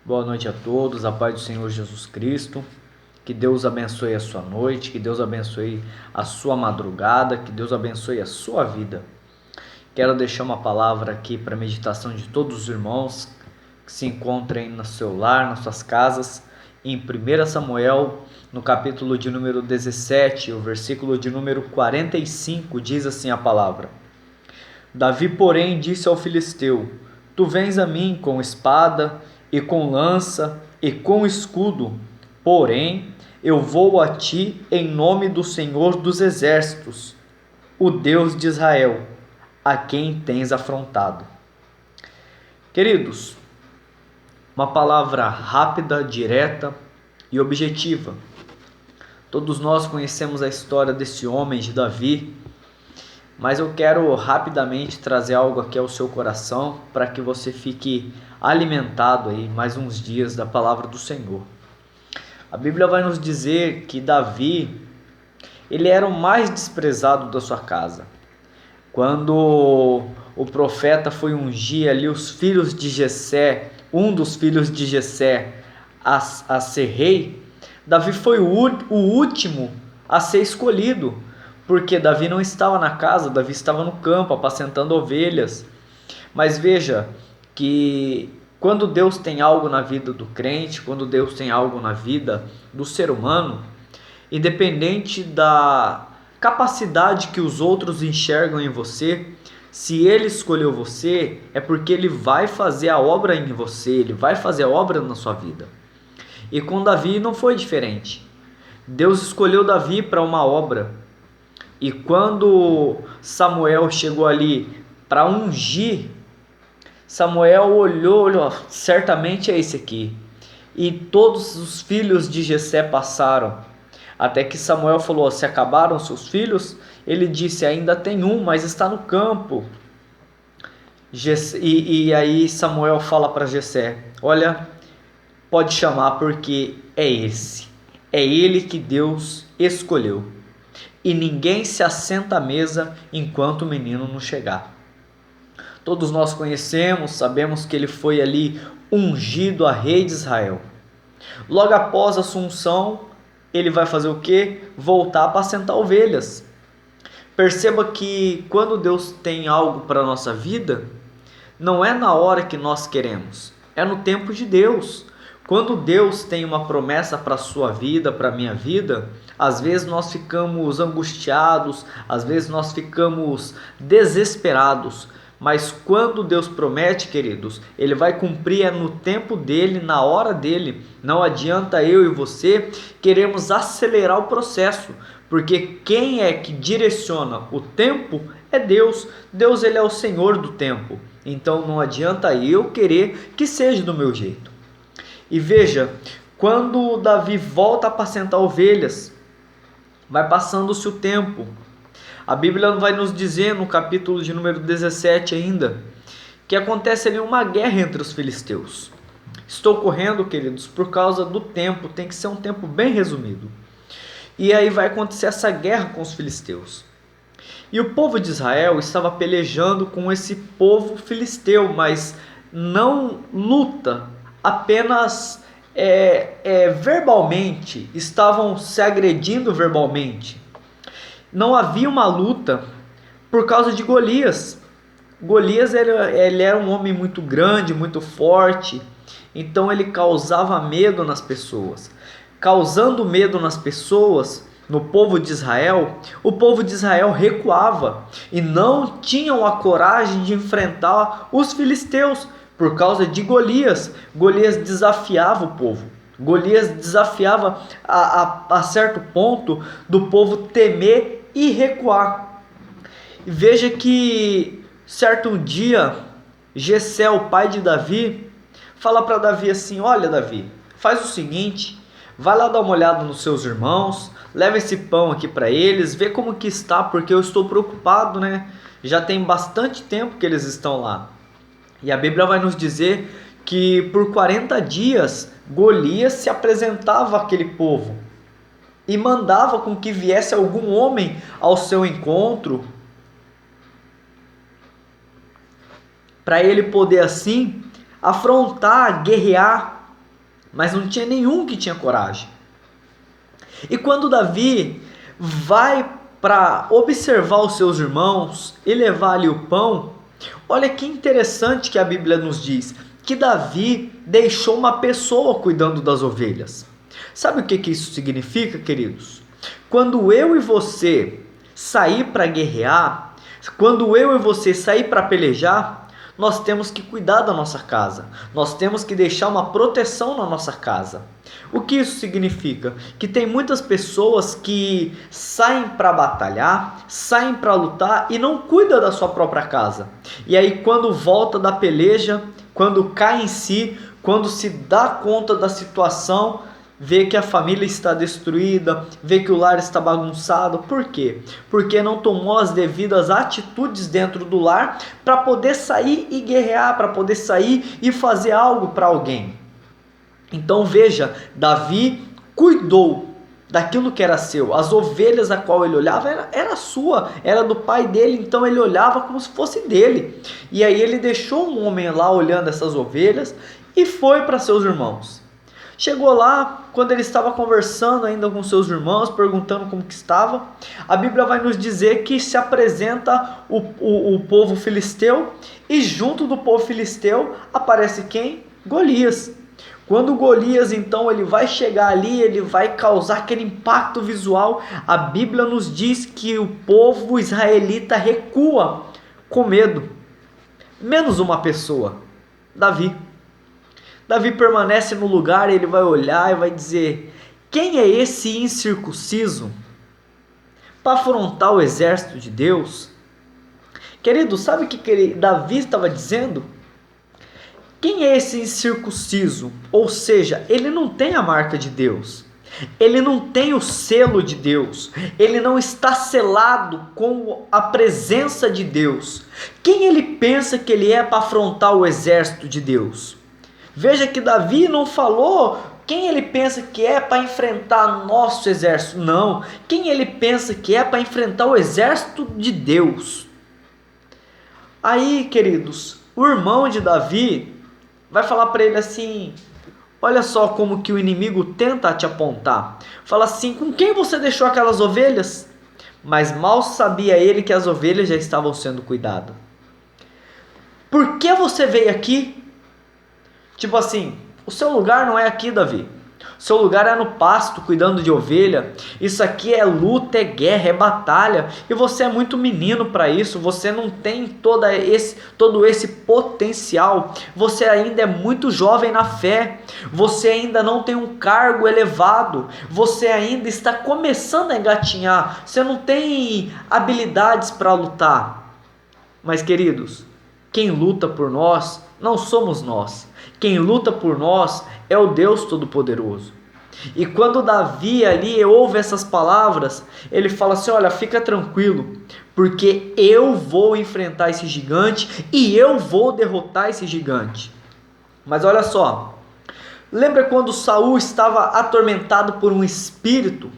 Boa noite a todos, a paz do Senhor Jesus Cristo. Que Deus abençoe a sua noite, que Deus abençoe a sua madrugada, que Deus abençoe a sua vida. Quero deixar uma palavra aqui para a meditação de todos os irmãos que se encontrem no seu lar, nas suas casas, em 1 Samuel, no capítulo de número 17, o versículo de número 45, diz assim a palavra: Davi, porém, disse ao filisteu: Tu vens a mim com espada e com lança e com escudo, porém eu vou a ti em nome do Senhor dos Exércitos, o Deus de Israel, a quem tens afrontado. Queridos, uma palavra rápida, direta e objetiva. Todos nós conhecemos a história desse homem, de Davi, mas eu quero rapidamente trazer algo aqui ao seu coração para que você fique alimentado aí mais uns dias da palavra do Senhor. A Bíblia vai nos dizer que Davi, ele era o mais desprezado da sua casa. Quando o profeta foi ungir ali os filhos de Jessé, um dos filhos de Jessé, a ser rei, Davi foi o último a ser escolhido, porque Davi não estava na casa, Davi estava no campo, apacentando ovelhas. Mas veja que quando Deus tem algo na vida do crente, quando Deus tem algo na vida do ser humano, independente da capacidade que os outros enxergam em você, se Ele escolheu você, é porque Ele vai fazer a obra em você, Ele vai fazer a obra na sua vida. E com Davi não foi diferente. Deus escolheu Davi para uma obra. E quando Samuel chegou ali para ungir, Samuel olhou, certamente é esse aqui. E todos os filhos de Jessé passaram. Até que Samuel falou: se acabaram seus filhos? Ele disse: ainda tem um, mas está no campo. E aí Samuel fala para Jessé: olha, pode chamar porque é esse. É ele que Deus escolheu. E ninguém se assenta à mesa enquanto o menino não chegar. Todos nós conhecemos, sabemos que ele foi ali ungido a rei de Israel. Logo após a assunção, ele vai fazer o quê? Voltar a apacentar ovelhas. Perceba que quando Deus tem algo para a nossa vida, não é na hora que nós queremos, é no tempo de Deus. Quando Deus tem uma promessa para a sua vida, para a minha vida, às vezes nós ficamos angustiados, às vezes nós ficamos desesperados. Mas quando Deus promete, queridos, Ele vai cumprir no tempo dEle, na hora dEle. Não adianta eu e você queremos acelerar o processo, porque quem é que direciona o tempo é Deus. Deus, Ele é o Senhor do tempo. Então não adianta eu querer que seja do meu jeito. E veja, quando Davi volta a apacentar ovelhas, vai passando-se o tempo. A Bíblia vai nos dizer no capítulo de número 17 ainda, que acontece ali uma guerra entre os filisteus. Estou correndo, queridos, por causa do tempo, tem que ser um tempo bem resumido. E aí vai acontecer essa guerra com os filisteus. E o povo de Israel estava pelejando com esse povo filisteu, mas não luta, apenas verbalmente, estavam se agredindo verbalmente. Não havia uma luta por causa de Golias. Golias ele era um homem muito grande, muito forte, então ele causava medo nas pessoas. Causando medo nas pessoas, no povo de Israel, o povo de Israel recuava e não tinham a coragem de enfrentar os filisteus por causa de Golias. Golias desafiava o povo. Golias desafiava a certo ponto do povo temer e recuar. E veja que certo dia, Jessé, o pai de Davi, fala para Davi assim: olha, Davi, faz o seguinte, vai lá dar uma olhada nos seus irmãos, leva esse pão aqui para eles, vê como que está, porque eu estou preocupado, né? Já tem bastante tempo que eles estão lá. E a Bíblia vai nos dizer que por 40 dias Golias se apresentava àquele povo e mandava com que viesse algum homem ao seu encontro, para ele poder assim afrontar, guerrear mas não tinha nenhum que tinha coragem. E quando Davi vai para observar os seus irmãos e levar ali o pão, olha que interessante que a Bíblia nos diz, que Davi deixou uma pessoa cuidando das ovelhas. Sabe o que isso significa, queridos? Quando eu e você sair para guerrear, quando eu e você sair para pelejar, nós temos que cuidar da nossa casa. Nós temos que deixar uma proteção na nossa casa. O que isso significa? Que tem muitas pessoas que saem para batalhar, saem para lutar e não cuidam da sua própria casa. E aí quando volta da peleja, quando cai em si, quando se dá conta da situação, vê que a família está destruída, vê que o lar está bagunçado. Por quê? Porque não tomou as devidas atitudes dentro do lar para poder sair e guerrear, para poder sair e fazer algo para alguém. Então veja, Davi cuidou daquilo que era seu. As ovelhas a qual ele olhava era sua, era do pai dele, então ele olhava como se fosse dele. E aí ele deixou um homem lá olhando essas ovelhas e foi para seus irmãos. Chegou lá, quando ele estava conversando ainda com seus irmãos, perguntando como que estava, a Bíblia vai nos dizer que se apresenta o povo filisteu, e junto do povo filisteu aparece quem? Golias. Quando Golias então ele vai chegar ali, ele vai causar aquele impacto visual, a Bíblia nos diz que o povo israelita recua com medo, menos uma pessoa, Davi. Davi permanece no lugar, ele vai olhar e vai dizer: quem é esse incircunciso para afrontar o exército de Deus? Querido, sabe o que Davi estava dizendo? Quem é esse incircunciso? Ou seja, ele não tem a marca de Deus, ele não tem o selo de Deus, ele não está selado com a presença de Deus. Quem ele pensa que ele é para afrontar o exército de Deus? Veja que Davi não falou quem ele pensa que é para enfrentar nosso exército. Não, quem ele pensa que é para enfrentar o exército de Deus. Aí, queridos, o irmão de Davi vai falar para ele assim: olha só como que o inimigo tenta te apontar. Fala assim: com quem você deixou aquelas ovelhas? Mas mal sabia ele que as ovelhas já estavam sendo cuidadas. Por que você veio aqui? Tipo assim, o seu lugar não é aqui, Davi. O seu lugar é no pasto, cuidando de ovelha. Isso aqui é luta, é guerra, é batalha. E você é muito menino para isso. Você não tem todo esse potencial. Você ainda é muito jovem na fé. Você ainda não tem um cargo elevado. Você ainda está começando a engatinhar. Você não tem habilidades para lutar. Mas, queridos, quem luta por nós não somos nós. Quem luta por nós é o Deus Todo-Poderoso. E quando Davi ali ouve essas palavras, ele fala assim: olha, fica tranquilo, porque eu vou enfrentar esse gigante e eu vou derrotar esse gigante. Mas olha só, lembra quando Saul estava atormentado por um espírito?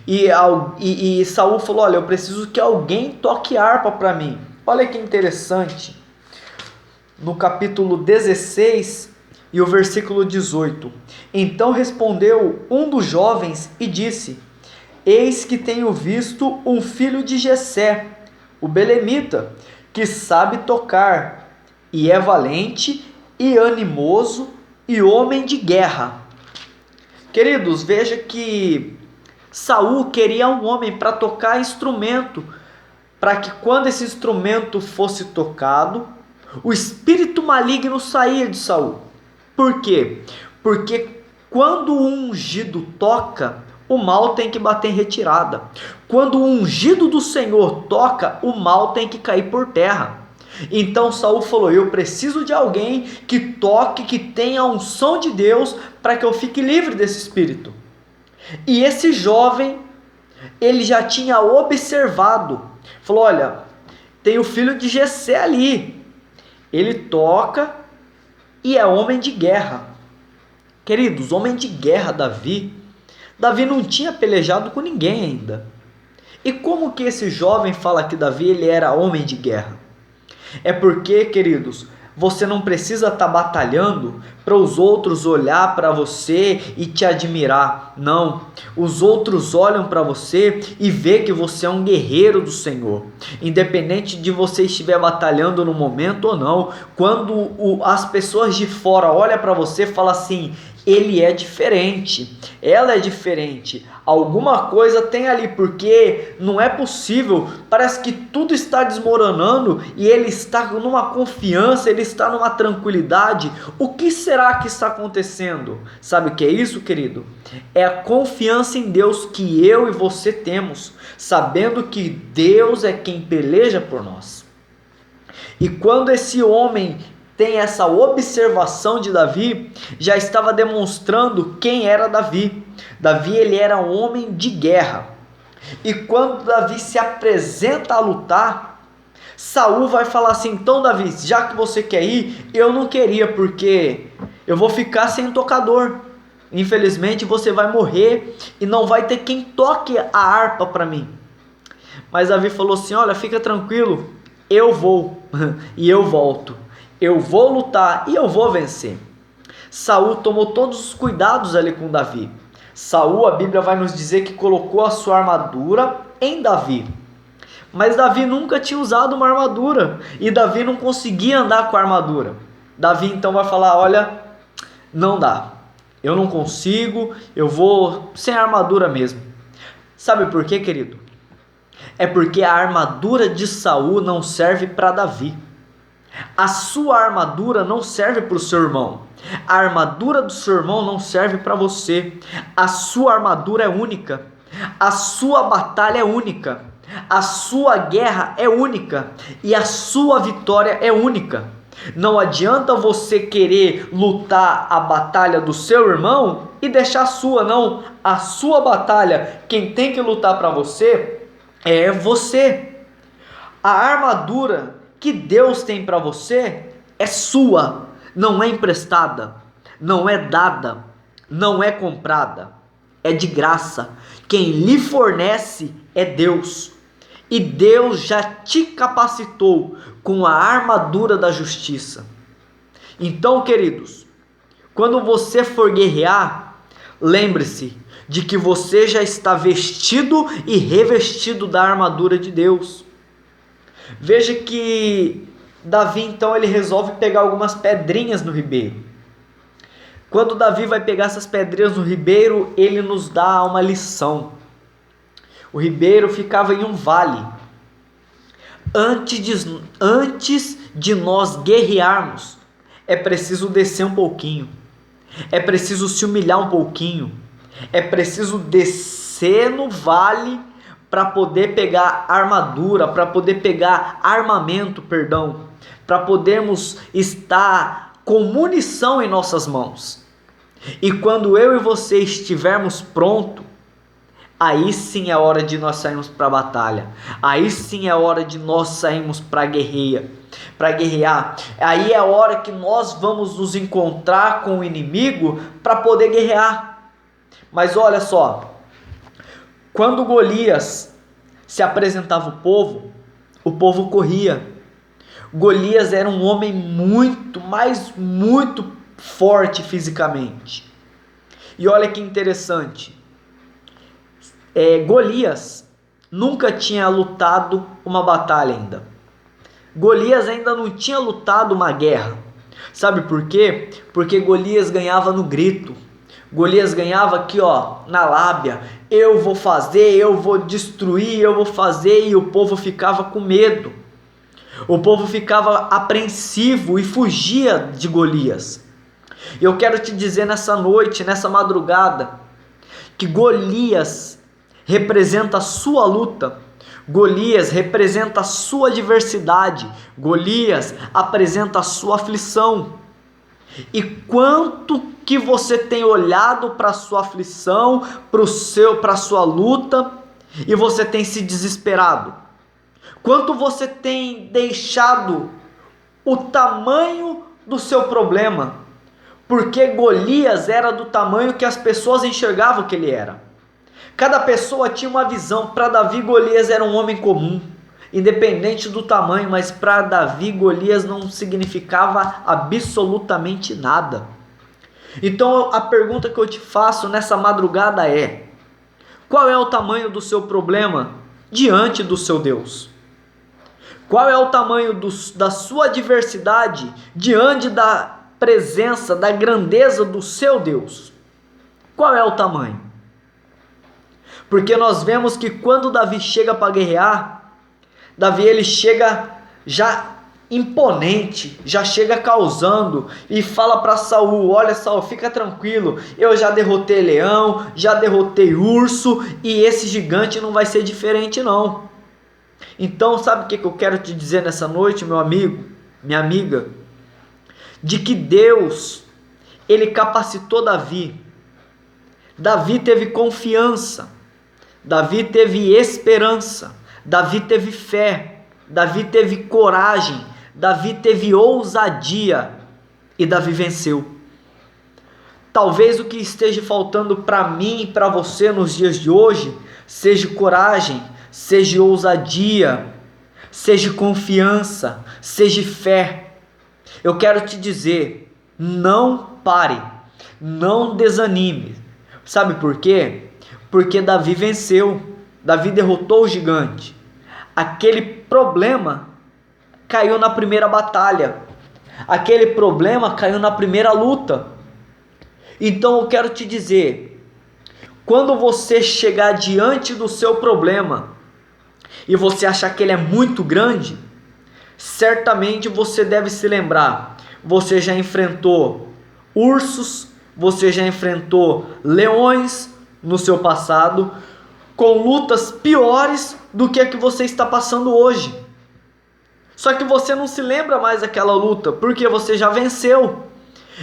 E Saul falou: olha, eu preciso que alguém toque harpa para mim. Olha que interessante. No capítulo 16 e o versículo 18. Então respondeu um dos jovens e disse: eis que tenho visto um filho de Jessé, o belemita, que sabe tocar, e é valente e animoso e homem de guerra. Queridos, veja que Saul queria um homem para tocar instrumento, para que quando esse instrumento fosse tocado, o espírito maligno saía de Saul. Por quê? Porque quando o ungido toca, o mal tem que bater em retirada. Quando o ungido do Senhor toca, o mal tem que cair por terra. Então Saul falou: eu preciso de alguém que toque, que tenha a unção de Deus, para que eu fique livre desse espírito. E esse jovem, ele já tinha observado, falou: olha, tem o filho de Jessé ali, ele toca e é homem de guerra. Queridos, homem de guerra, Davi não tinha pelejado com ninguém ainda. E como que esse jovem fala que Davi ele era homem de guerra? É porque, queridos, Você não precisa estar batalhando para os outros olhar para você e te admirar. Não. Os outros olham para você e vê que você é um guerreiro do Senhor. Independente de você estiver batalhando no momento ou não, quando as pessoas de fora olham para você e falam assim: ele é diferente, ela é diferente, alguma coisa tem ali, porque não é possível, parece que tudo está desmoronando e ele está numa confiança, ele está numa tranquilidade. O que será que está acontecendo? Sabe o que é isso, querido? É a confiança em Deus que eu e você temos, sabendo que Deus é quem peleja por nós. E quando esse homem tem essa observação de Davi, já estava demonstrando quem era Davi. Davi, ele era um homem de guerra. E quando Davi se apresenta a lutar, Saul vai falar assim: então Davi, já que você quer ir, eu não queria, porque eu vou ficar sem tocador. Infelizmente você vai morrer e não vai ter quem toque a harpa para mim. Mas Davi falou assim: olha, fica tranquilo, eu vou e eu volto. Eu vou lutar e eu vou vencer. Saul tomou todos os cuidados ali com Davi. Saul, a Bíblia vai nos dizer que colocou a sua armadura em Davi. Mas Davi nunca tinha usado uma armadura e Davi não conseguia andar com a armadura. Davi então vai falar: olha, não dá, eu não consigo, eu vou sem armadura mesmo. Sabe por quê, querido? É porque a armadura de Saul não serve para Davi. A sua armadura não serve para o seu irmão. A armadura do seu irmão não serve para você. A sua armadura é única. A sua batalha é única. A sua guerra é única. E a sua vitória é única. Não adianta você querer lutar a batalha do seu irmão e deixar a sua, não. A sua batalha, quem tem que lutar para você é você. A armadura que Deus tem para você é sua, não é emprestada, não é dada, não é comprada, é de graça. Quem lhe fornece é Deus, e Deus já te capacitou com a armadura da justiça. Então, queridos, quando você for guerrear, lembre-se de que você já está vestido e revestido da armadura de Deus. Veja que Davi então ele resolve pegar algumas pedrinhas no ribeiro. Quando Davi vai pegar essas pedrinhas no ribeiro, ele nos dá uma lição. O ribeiro ficava em um vale. Antes de nós guerrearmos, é preciso descer um pouquinho. É preciso se humilhar um pouquinho. É preciso descer no vale para poder pegar armadura, para poder pegar armamento, para podermos estar com munição em nossas mãos. E quando eu e você estivermos prontos, aí sim é hora de nós sairmos para a batalha. Aí sim é hora de nós sairmos para guerrear. Aí é a hora que nós vamos nos encontrar com o inimigo para poder guerrear. Mas olha só, quando Golias se apresentava ao povo, o povo corria. Golias era um homem muito forte fisicamente. E olha que interessante, Golias nunca tinha lutado uma batalha ainda. Golias ainda não tinha lutado uma guerra. Sabe por quê? Porque Golias ganhava no grito. Golias ganhava aqui, na lábia. Eu vou fazer, eu vou destruir, eu vou fazer. E o povo ficava com medo. O povo ficava apreensivo e fugia de Golias. Eu quero te dizer nessa noite, nessa madrugada, que Golias representa a sua luta. Golias representa a sua adversidade. Golias apresenta a sua aflição. E quanto que você tem olhado para a sua aflição, para a sua luta, e você tem se desesperado? Quanto você tem deixado o tamanho do seu problema? Porque Golias era do tamanho que as pessoas enxergavam que ele era. Cada pessoa tinha uma visão. Para Davi, Golias era um homem comum. independente do tamanho, mas para Davi, Golias não significava absolutamente nada. Então a pergunta que eu te faço nessa madrugada é: qual é o tamanho do seu problema diante do seu Deus? Qual é o tamanho da sua adversidade diante da presença, da grandeza do seu Deus? Qual é o tamanho? Porque nós vemos que quando Davi chega para guerrear, Davi ele chega já imponente, já chega causando e fala para Saul: olha, Saul, fica tranquilo, eu já derrotei leão, já derrotei urso e esse gigante não vai ser diferente não. Então sabe o que eu quero te dizer nessa noite, meu amigo, minha amiga? De que Deus, ele capacitou Davi. Davi teve confiança, Davi teve esperança, Davi teve fé, Davi teve coragem, Davi teve ousadia e Davi venceu. Talvez o que esteja faltando para mim e para você nos dias de hoje seja coragem, seja ousadia, seja confiança, seja fé. Eu quero te dizer, não pare, não desanime. Sabe por quê? Porque Davi venceu, Davi derrotou o gigante. Aquele problema caiu na primeira batalha, aquele problema caiu na primeira luta. Então eu quero te dizer, quando você chegar diante do seu problema e você achar que ele é muito grande, certamente você deve se lembrar, você já enfrentou ursos, você já enfrentou leões no seu passado, com lutas piores do que a que você está passando hoje. Só que você não se lembra mais daquela luta, porque você já venceu.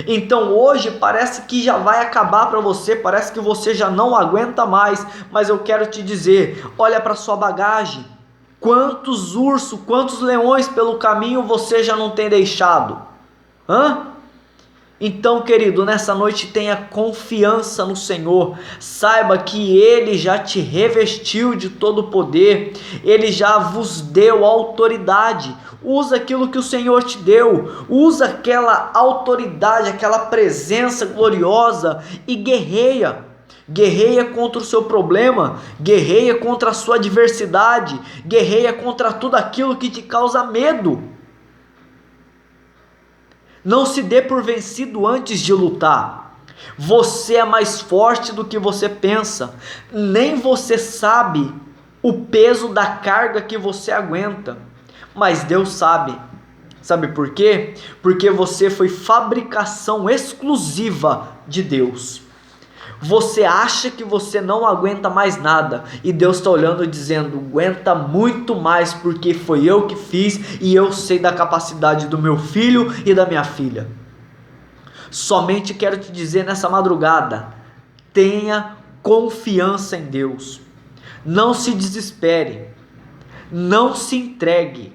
Então hoje parece que já vai acabar para você, parece que você já não aguenta mais, mas eu quero te dizer, olha para sua bagagem, quantos ursos, quantos leões pelo caminho você já não tem deixado? Então, querido, nessa noite tenha confiança no Senhor, saiba que Ele já te revestiu de todo o poder, Ele já vos deu autoridade. Usa aquilo que o Senhor te deu, usa aquela autoridade, aquela presença gloriosa e guerreia. Guerreia contra o seu problema, guerreia contra a sua adversidade, guerreia contra tudo aquilo que te causa medo. Não se dê por vencido antes de lutar. Você é mais forte do que você pensa. Nem você sabe o peso da carga que você aguenta, mas Deus sabe. Sabe por quê? Porque você foi fabricação exclusiva de Deus. Você acha que você não aguenta mais nada e Deus está olhando e dizendo: aguenta muito mais, porque foi eu que fiz e eu sei da capacidade do meu filho e da minha filha. Somente quero te dizer nessa madrugada, tenha confiança em Deus, não se desespere, não se entregue,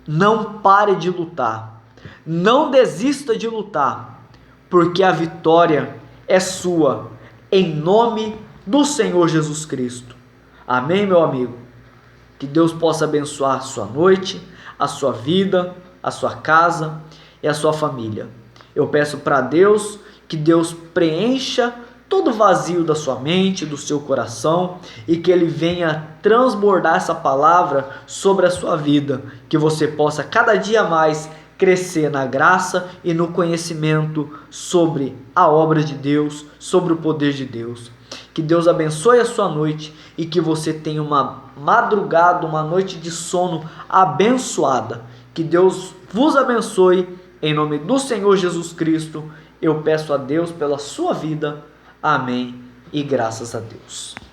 não pare de lutar, não desista de lutar, porque a vitória é sua, em nome do Senhor Jesus Cristo. Amém, meu amigo? Que Deus possa abençoar a sua noite, a sua vida, a sua casa e a sua família. Eu peço para Deus que Deus preencha todo o vazio da sua mente, do seu coração, e que Ele venha transbordar essa palavra sobre a sua vida, que você possa cada dia mais crescer na graça e no conhecimento sobre a obra de Deus, sobre o poder de Deus. Que Deus abençoe a sua noite e que você tenha uma madrugada, uma noite de sono abençoada. Que Deus vos abençoe, em nome do Senhor Jesus Cristo. Eu peço a Deus pela sua vida. Amém e graças a Deus.